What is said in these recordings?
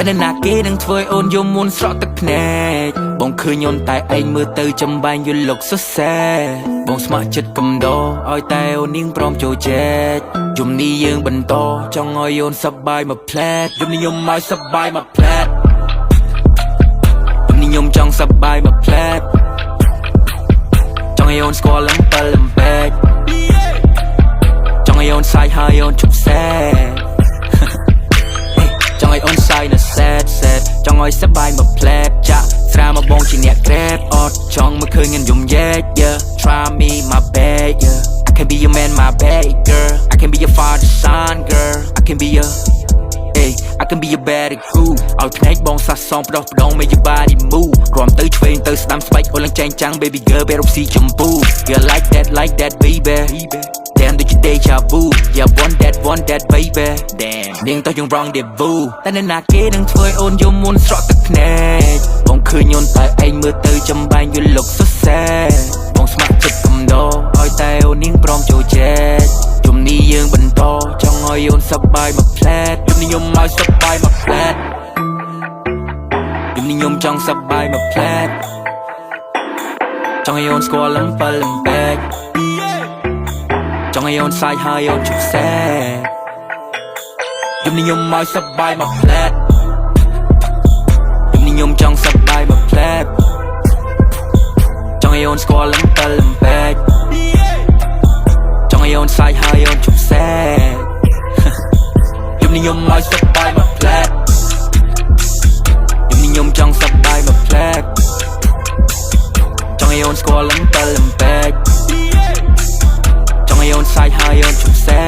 តែណាគេនឹងធ្វើអូនយំមុនស្រក់ទឹកភ្នែកបងឃើញអូនតែឯងមើលទៅចំបែងយល់លុកសរសែបងស្ម័គ្រចិត្តកំដរឲ្យតែអូននាងព្រមចូលចែកយំនេះយើងបន្តចង់ឲ្យអូនសប្បាយមកផ្លែតយំនេះខ្ញុំមកសប្បាយមកផ្លែតយំនេះខ្ញុំចង់សប្បាយមកផ្លែតចង់ឲ្យអូនស្គាល់លំពិលលំពេកចង់ឲ្យអូនសាយហើយអូនជប់សែចង់ឲ្យអូនសាយនៅសែតចង់ឲ្យសប្បាយមកផ្លែតចាក់ស្រាមកបងជាអ្នកក្រែបអត់ចង់មកឃើញខ្ញុំយំយែក yeah try me my bad yeah I can be your man my baby girl I can be your father's son girl I can be your hey I can be your baddie cool ឲ្យភ្នែកបងសះសំផ្ដោះផ្ដង make your body move រំទៅឆ្វេងទៅស្ដាំស្បែកអូនឡើងចែងចាំង baby girl បែររូបស៊ីចម្ពូ yeah like that baby Damn did you deja vu Yeah want that baby Damn នាងទៅយើង rendezvous តែនៅណាគេនឹងធ្វើឲ្យអូនយំមុនស្រក់ទឹកភ្នែកបងឃើញអូនតែឯងមើលទៅចំបែងយល់លុកសរសែបងស្ម័គ្រចិត្តកំដរឲ្យតែអូននាងព្រមចូលចែកយំនេះយើងបន្តចង់ឲ្យអូនសប្បាយមកផ្លែតយំនេះខ្ញុំមកសប្បាយមកផ្លែតយំនេះខ្ញុំចង់សប្បាយមកផ្លែតចង់ឲ្យអូនស្គាល់លំពិលលំពេកចង់ឲ្យអូនសាយហើយអូនជប់សែយំនេះខ្ញុំមកសប្បាយមកផ្លែតយំនេះខ្ញុំចង់សប្បាយមកផ្លែតចង់ឲ្យអូនស្គាល់លំពិលលំពេកចង់ឲ្យអូនសាយហើយអូនជប់សែយំនេះខ្ញុំមកសប្បាយមកផ្លែតយំនេះខ្ញុំចង់សប្បាយមកផ្លែតចង់ឲ្យអូនស្គាល់លំពិលលំពេកចង់ឲ្យអូនសាយហើយអូនជប់សែ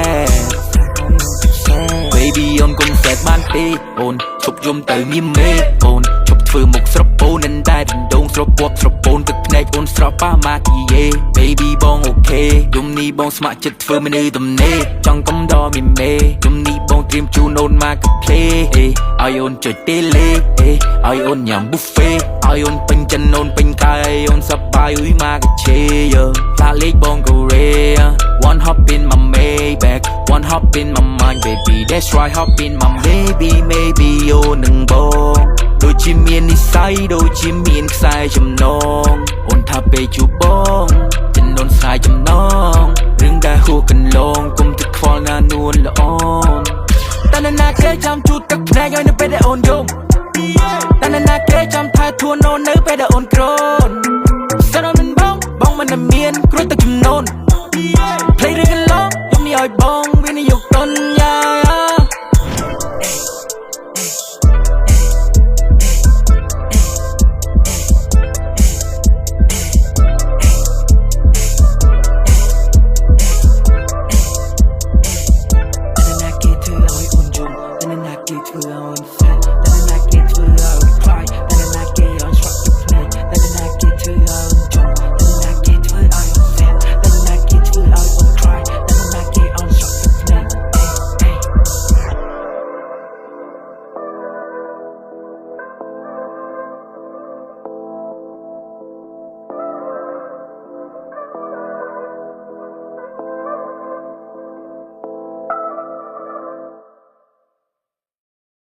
Baby អូនកុំសែតបានទេអូនឈប់យំទៅមានមេអូនឈប់ធ្វើមុខស្រពោននឹងតែដណ្ដងស្រពាប់ស្រពោនទឹកភ្នែកអូនស្រប៉ាម៉ាគីយេ Baby បងអូខេយំនេះបងស្ម័គ្រចិត្តធ្វើមនុស្សទំនេរចង់កំដរមានមេយំនេះបងត្រៀមជូនអូនមកកាផ្លេឲ្យអូនចុចតេលេឲ្យអូនញ៉ាំ buffet ឲ្យអូនពេញចិនអូនពេញកាយអូនសប្បាយអ៊ុយមកកាឆេផ្លាលេខបងកូរ៉េ One hop in my Maybach One hop in my mind baby That's right hop in my baby maybe អូននឹងបងដូចជាមាននិស្ស័យដូចជាមានខ្សែចំណងអូនថាពេលជួបបងចិនអូនខ្សែចំណងរឿងដែលហួសកន្លងគុំទឹកខ្វល់ណានួនល្អតែនៅណាគេចាំជូតទឹកភ្នែកឲ្យនៅពេលដែលអូនយំតែនៅណាគេចាំថែទួនអូននៅពេលដែលអូនក្រនសិនអូនមិនបងមិនមានគ្រោះទឹកចំនួនPlay រឿងកន្លងយំនេះឲ្យបងវានយកតនយ៉ាធ្វើឲ្យអូនយំតែណាគេធ្វើឲ្យអូនសែតែណាគេធ្វើឲ្យ cry